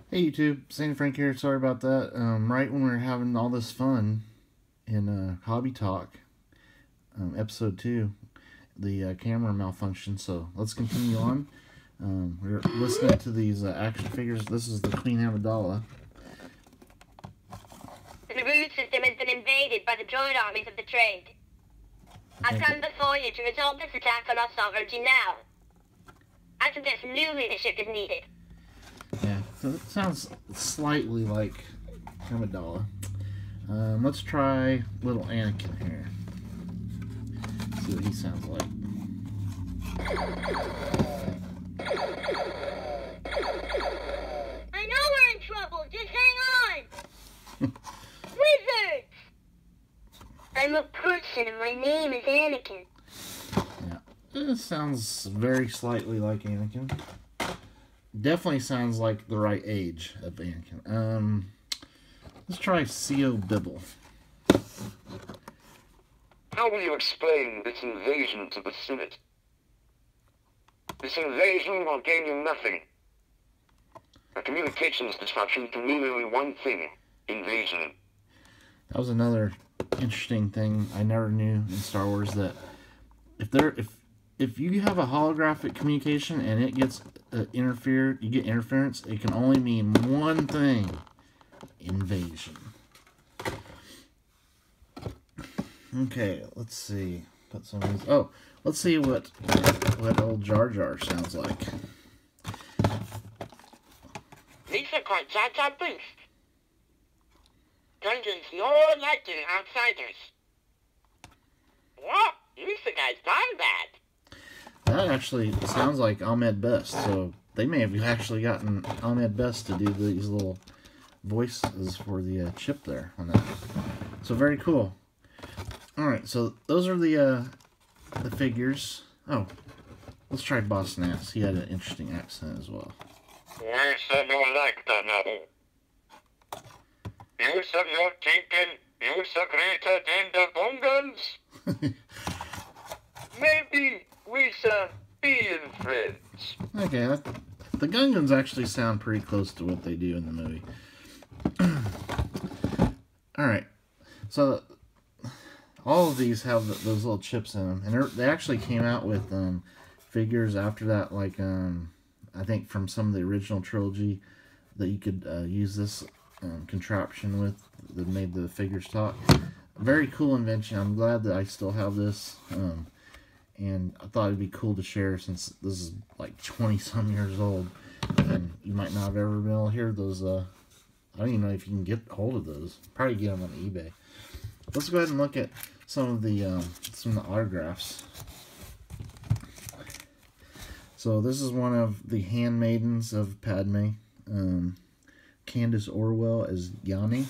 Hey YouTube, Saint Frank here. Sorry about that. Right when we were having all this fun in Hobby Talk, episode 2, the camera malfunctioned. So let's continue on. We're listening to these action figures. This is the Queen Amidala. The root system has been invaded by the droid armies of the trade. I stand before you to resolve this attack on our sovereignty now. I suggest new leadership is needed. Yeah, so it sounds slightly like Amidala. Let's try little Anakin here. See what he sounds like. I know we're in trouble. Just hang on. Wizards! I'm a person and my name is Anakin. Yeah, it sounds very slightly like Anakin. Definitely sounds like the right age of Anakin. Let's try C.O. Bibble. How will you explain this invasion to the Senate? This invasion will gain you nothing. A communications disruption can mean only one thing: invasion. That was another interesting thing I never knew in Star Wars, that if you have a holographic communication and it gets interfered, you get interference, it can only mean one thing: invasion. Okay, let's see. Put some of these. Oh, let's see what old Jar Jar sounds like. These are called Jar Jar Boost. Dungeons no letting outsiders. What? You think I've done that? That actually sounds like Ahmed Best, so they may have actually gotten Ahmed Best to do these little voices for the chip there on that. So very cool. Alright, so those are the figures. Oh, let's try Boss Nass. He had an interesting accent as well. You said you liked another. You said you're thinking you secreted in the Gungans? Maybe we should be friends. Okay, the Gungans actually sound pretty close to what they do in the movie. Alright, so all of these have those little chips in them, and they actually came out with figures after that, like I think from some of the original trilogy, that you could use this contraption with that made the figures talk. Very cool invention. I'm glad that I still have this, and I thought it'd be cool to share since this is like 20-some years old, and you might not have ever been able to hear those. I don't even know if you can get hold of those. Probably get them on eBay. Let's go ahead and look at some of the autographs. So this is one of the handmaidens of Padme. Candace Orwell as Yanni.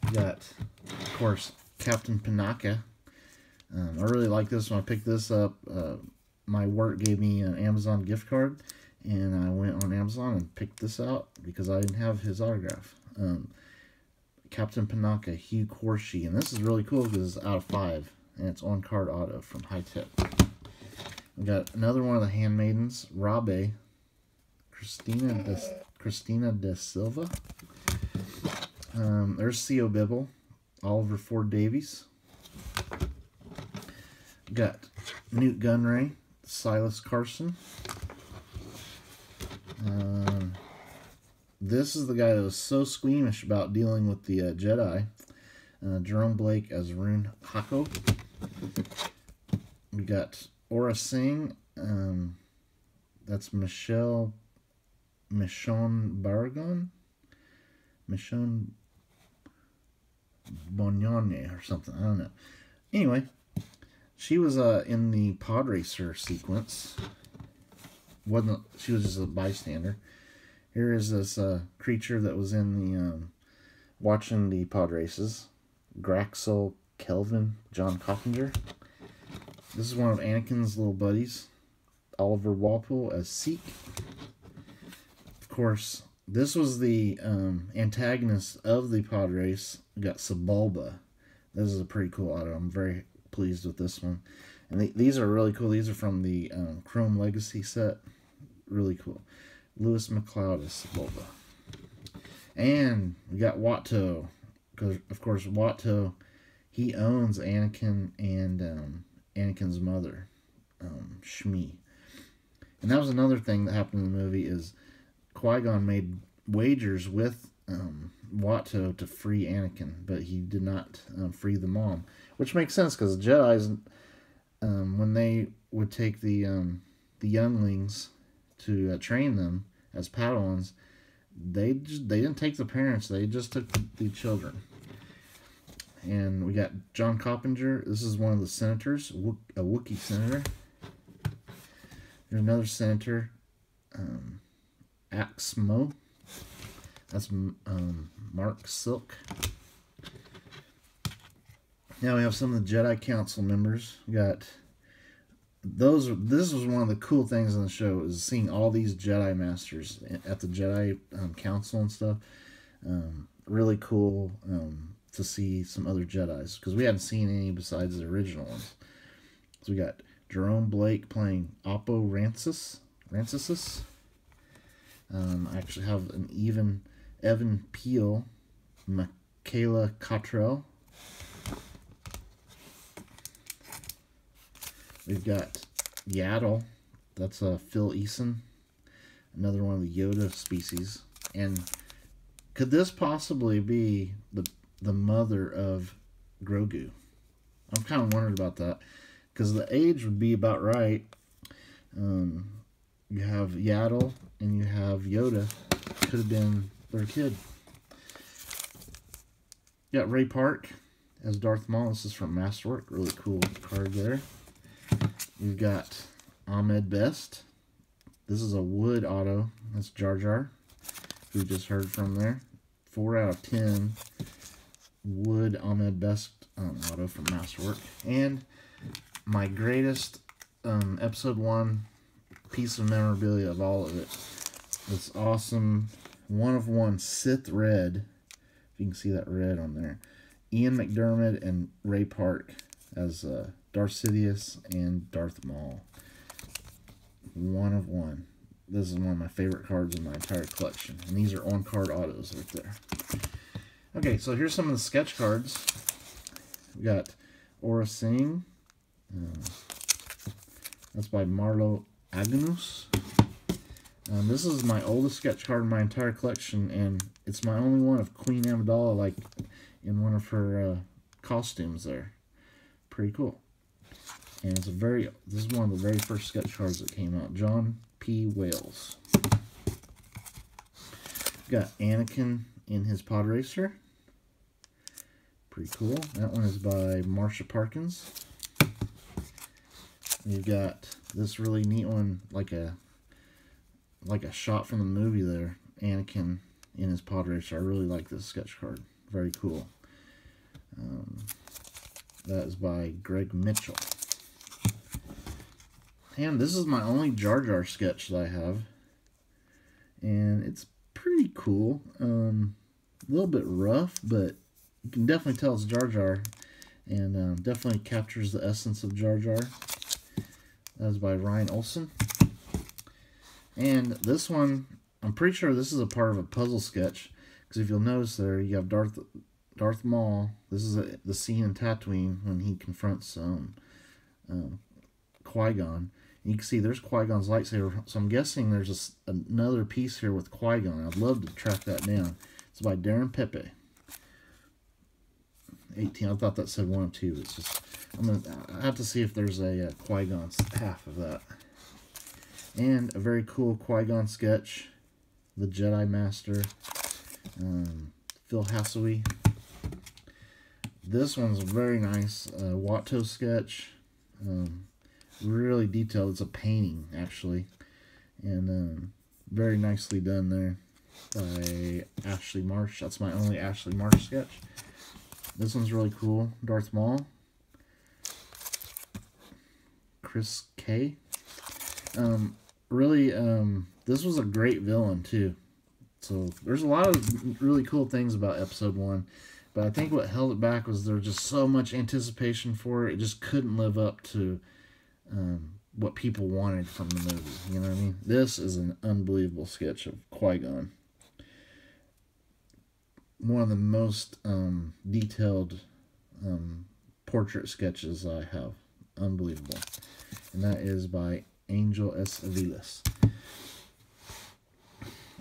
We got, of course, Captain Panaka. I really like this one. I picked this up. My work gave me an Amazon gift card, and I went on Amazon and picked this out because I didn't have his autograph. Captain Panaka, Hugh Corshi, and this is really cool because it's out of 5, and it's on card auto from High Tech. We got another one of the handmaidens, Rabe, Christina de Silva. There's C.O. Bibble, Oliver Ford Davies. Got Newt Gunray, Silas Carson. This is the guy that was so squeamish about dealing with the Jedi. Jerome Blake as Rune Hako. We got Aura Singh. That's Michonne Barragon. Michonne Bognone or something. I don't know. Anyway, she was in the pod racer sequence. She was just a bystander. Here is this creature that was in the watching the pod races. Graxel Kelvin John Coppinger. This is one of Anakin's little buddies, Oliver Walpole as Seek. Of course, this was the antagonist of the pod race. We got Sebulba. This is a pretty cool auto. I'm very pleased with this one. And these are really cool. These are from the Chrome Legacy set. Really cool. Lewis McLeod as Sebulba. And we got Watto, because of course Watto, he owns Anakin and Anakin's mother, Shmi. And that was another thing that happened in the movie is Qui-Gon made wagers with Watto to free Anakin, but he did not free the mom, which makes sense because the Jedi's, when they would take the younglings to train them as Padawans, they didn't take the parents, they just took the children. And we got John Coppinger. This is one of the senators, a Wookiee senator. There's another senator, Axmo. That's Mark Silk. Now we have some of the Jedi Council members. We got those. This was one of the cool things in the show, is seeing all these Jedi Masters at the Jedi Council and stuff. Really cool to see some other Jedis, because we hadn't seen any besides the original ones. So we got Jerome Blake playing Oppo Rancis. I actually have an Evan Peel, Michaela Cottrell. We've got Yaddle. That's Phil Eason, another one of the Yoda species. And could this possibly be the mother of Grogu? I'm kind of wondering about that, because the age would be about right. You have Yaddle and you have Yoda. Could have been their kid. You got Ray Park as Darth Maul. This is from Masterwork. Really cool card there. We've got Ahmed Best. This is a wood auto. That's Jar Jar, who we just heard from there. 4 out of 10 wood Ahmed Best auto from Masterwork. And my greatest episode 1 piece of memorabilia of all of it. This awesome 1 of 1 Sith Red. If you can see that red on there. Ian McDermott and Ray Park as Darth Sidious and Darth Maul. 1 of 1. This is one of my favorite cards in my entire collection. And these are on-card autos right there. Okay, so here's some of the sketch cards. We got Aura Singh. That's by Marlo Agnus. This is my oldest sketch card in my entire collection, and it's my only one of Queen Amidala, like in one of her costumes there. Pretty cool. And this is one of the very first sketch cards that came out. John P. Wales. Got Anakin in his pod racer. Pretty cool. That one is by Marsha Parkins. You've got this really neat one, like a shot from the movie there. Anakin in his pod racer. I really like this sketch card. Very cool. That is by Greg Mitchell. And this is my only Jar Jar sketch that I have. And it's pretty cool. A little bit rough, but you can definitely tell it's Jar Jar. And definitely captures the essence of Jar Jar. That is by Ryan Olson. And this one, I'm pretty sure this is a part of a puzzle sketch. Because if you'll notice there, you have Darth Maul. This is the scene in Tatooine when he confronts Qui-Gon. You can see there's Qui-Gon's lightsaber. So I'm guessing there's another piece here with Qui-Gon. I'd love to track that down. It's by Darren Pepe. 18. I thought that said 1 of 2. It's just, I have to see if there's a Qui-Gon half of that. And a very cool Qui-Gon sketch. The Jedi Master. Phil Hassaway. This one's very nice. Watto sketch. Really detailed. It's a painting, actually. And very nicely done there by Ashley Marsh. That's my only Ashley Marsh sketch. This one's really cool. Darth Maul. Chris K. This was a great villain, too. So, there's a lot of really cool things about Episode 1. But I think what held it back was there was just so much anticipation for it. It just couldn't live up to what people wanted from the movie. You know what I mean? This is an unbelievable sketch of Qui-Gon. one of the most detailed portrait sketches I have. Unbelievable. And that is by Angel S. Aviles.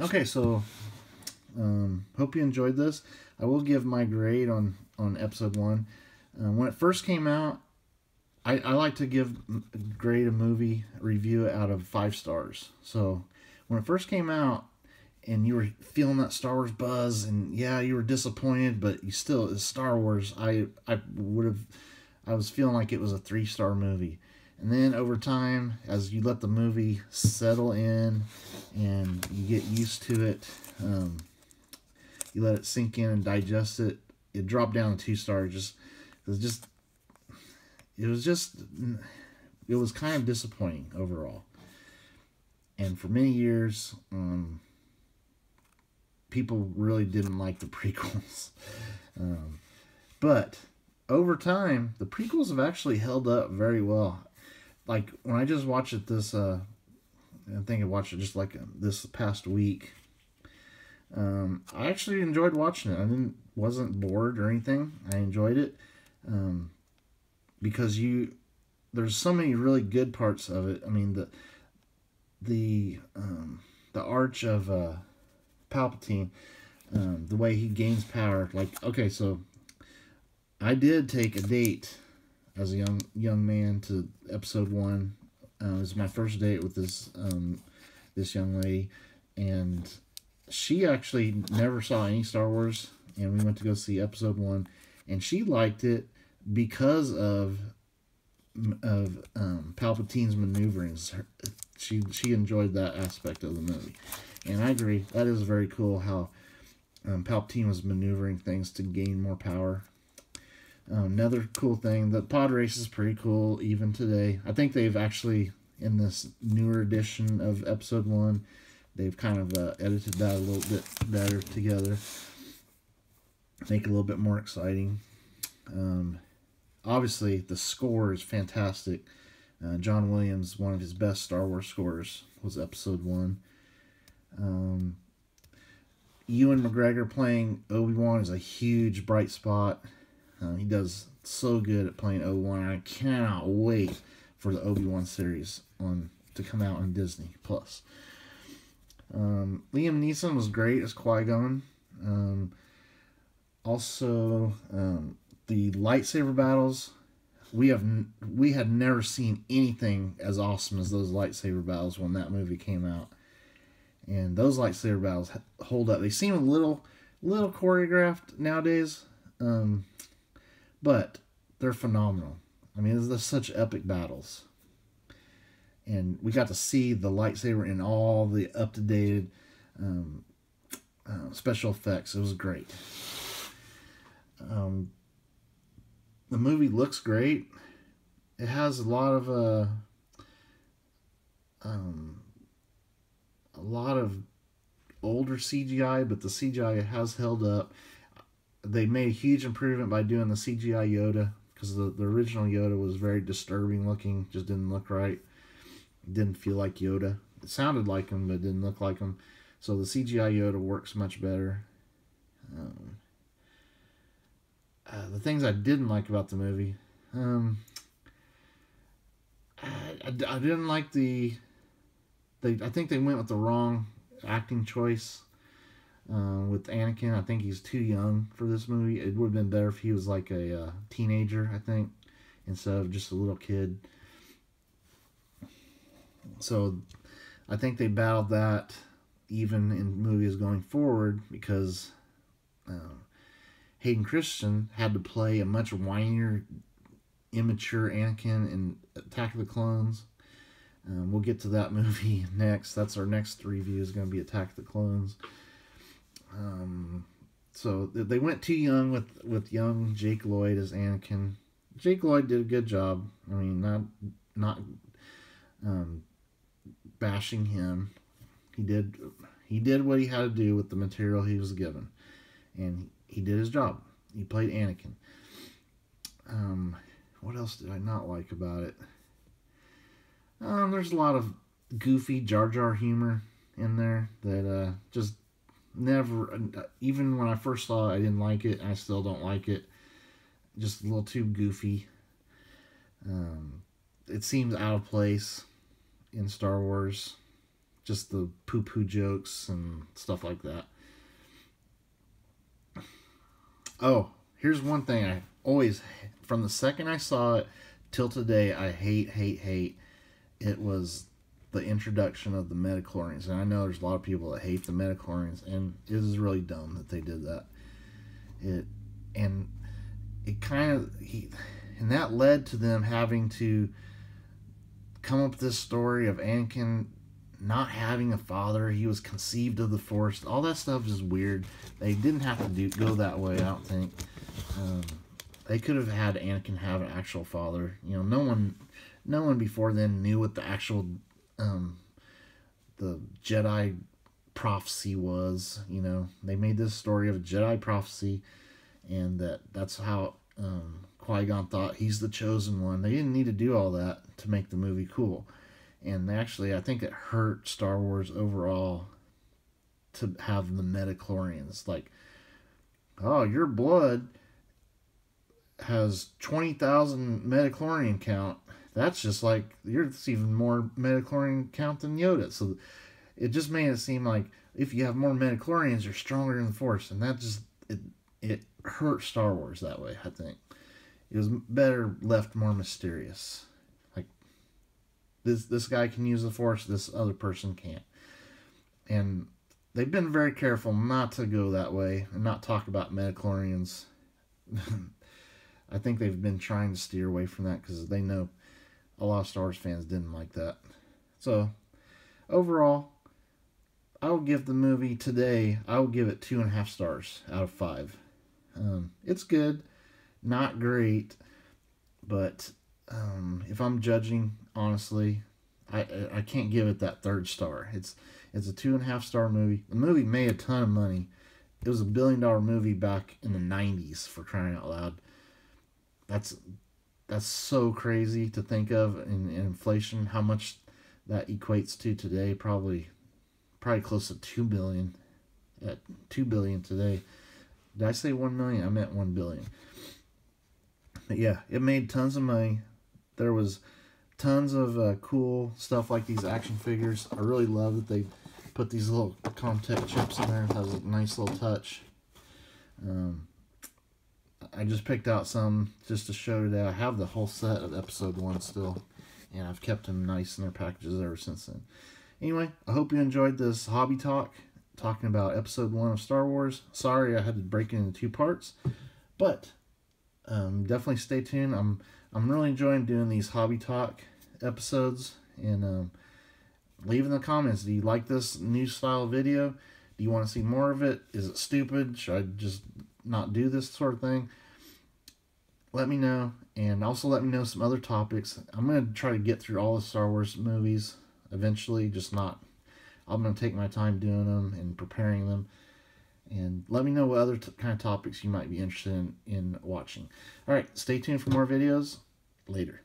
Okay, so hope you enjoyed this. I will give my grade on episode 1. When it first came out, I like to grade a movie review out of 5 stars. So when it first came out and you were feeling that Star Wars buzz, and yeah, you were disappointed, but you still, it's Star Wars, I was feeling like it was a 3-star movie. And then over time, as you let the movie settle in and you get used to it, you let it sink in and digest it, it dropped down to 2 stars. It was kind of disappointing overall. And for many years, people really didn't like the prequels. But over time, the prequels have actually held up very well. Like, when I just watched it I think I watched it just like this past week. I actually enjoyed watching it. Wasn't bored or anything. I enjoyed it. Because there's so many really good parts of it. I mean, the arch of Palpatine, the way he gains power. Like, okay, so I did take a date as a young man to episode 1. It was my first date with this young lady, and she actually never saw any Star Wars, and we went to go see episode 1, and she liked it because of Palpatine's maneuverings. She enjoyed that aspect of the movie, and I agree. That is very cool how Palpatine was maneuvering things to gain more power. Another cool thing, the pod race is pretty cool even today. I think they've actually, in this newer edition of episode 1, they've kind of edited that a little bit better together, make it a little bit more exciting. Obviously, the score is fantastic. John Williams, one of his best Star Wars scores was episode 1. Ewan McGregor playing Obi-Wan is a huge bright spot. He does so good at playing Obi-Wan. I cannot wait for the Obi-Wan series to come out on Disney Plus. Liam Neeson was great as Qui-Gon. Also, the lightsaber battles, we had never seen anything as awesome as those lightsaber battles when that movie came out. And those lightsaber battles hold up. They seem a little choreographed nowadays, but they're phenomenal. I mean, they're such epic battles. And we got to see the lightsaber in all the up-to-date special effects. It was great. The movie looks great. It has a lot of older CGI, but the CGI has held up. They made a huge improvement by doing the CGI Yoda, because the original Yoda was very disturbing looking, just didn't look right. It didn't feel like Yoda. It sounded like him, but it didn't look like him. So the CGI Yoda works much better. The things I didn't like about the movie, I didn't like I think they went with the wrong acting choice with Anakin. I think he's too young for this movie. It would have been better if he was like a teenager, I think, instead of just a little kid. So I think they battled that even in movies going forward, because Hayden Christensen had to play a much whinier, immature Anakin in Attack of the Clones. We'll get to that movie next. That's our next review, is going to be Attack of the Clones. So they went too young with young Jake Lloyd as Anakin. Jake Lloyd did a good job. I mean, not bashing him. He did what he had to do with the material he was given, and he did his job. He played Anakin. What else did I not like about it? There's a lot of goofy Jar Jar humor in there that just never, even when I first saw it, I didn't like it. I still don't like it. Just a little too goofy. It seems out of place in Star Wars. Just the poo-poo jokes and stuff like that. Oh, here's one thing I always, from the second I saw it till today, I hate. It was the introduction of the midichlorians. And I know there's a lot of people that hate the midichlorians, and it is really dumb that they did that. And that led to them having to come up with this story of Anakin not having a father. He was conceived of the Force. All that stuff is weird. They didn't have to go that way, I don't think. They could have had Anakin have an actual father. You know, no one before then knew what the actual the Jedi prophecy was. You know, they made this story of a Jedi prophecy, and that's how Qui-Gon thought he's the chosen one. They didn't need to do all that to make the movie cool. And actually, I think it hurt Star Wars overall to have the midichlorians. Like, oh, your blood has 20,000 midichlorian count. That's just like, it's even more midichlorian count than Yoda. So it just made it seem like if you have more midichlorians, you're stronger in the Force. And that just, it hurt Star Wars that way, I think. It was better left more mysterious. Like, this guy can use the Force, this other person can't. And they've been very careful not to go that way and not talk about midichlorians. I think they've been trying to steer away from that because they know a lot of Star Wars fans didn't like that. So, overall, I will give the movie today, I will give it 2.5 stars out of 5. It's good, not great, but if I'm judging, honestly, I can't give it that 3rd star. It's a 2.5 star movie. The movie made a ton of money. It was $1 billion movie back in the 90s, for crying out loud. That's so crazy to think of in inflation, how much that equates to today. Probably close to 2 billion. At 2 billion today. Did I say 1 million? I meant 1 billion. But yeah, it made tons of money. There was tons of cool stuff like these action figures. I really love that they put these little Comtech chips in there. That was a nice little touch. I just picked out some just to show today. I have the whole set of episode 1 still, and I've kept them nice in their packages ever since then. Anyway, I hope you enjoyed this hobby talk, talking about episode 1 of Star Wars. Sorry I had to break it into 2 parts, but definitely stay tuned. I'm really enjoying doing these hobby talk episodes, and leave in the comments, do you like this new style video? Do you want to see more of it? Is it stupid? Should I just not do this sort of thing? Let me know, and also let me know some other topics. I'm going to try to get through all the Star Wars movies eventually, I'm going to take my time doing them and preparing them, and let me know what other kind of topics you might be interested in watching. Alright, stay tuned for more videos. Later.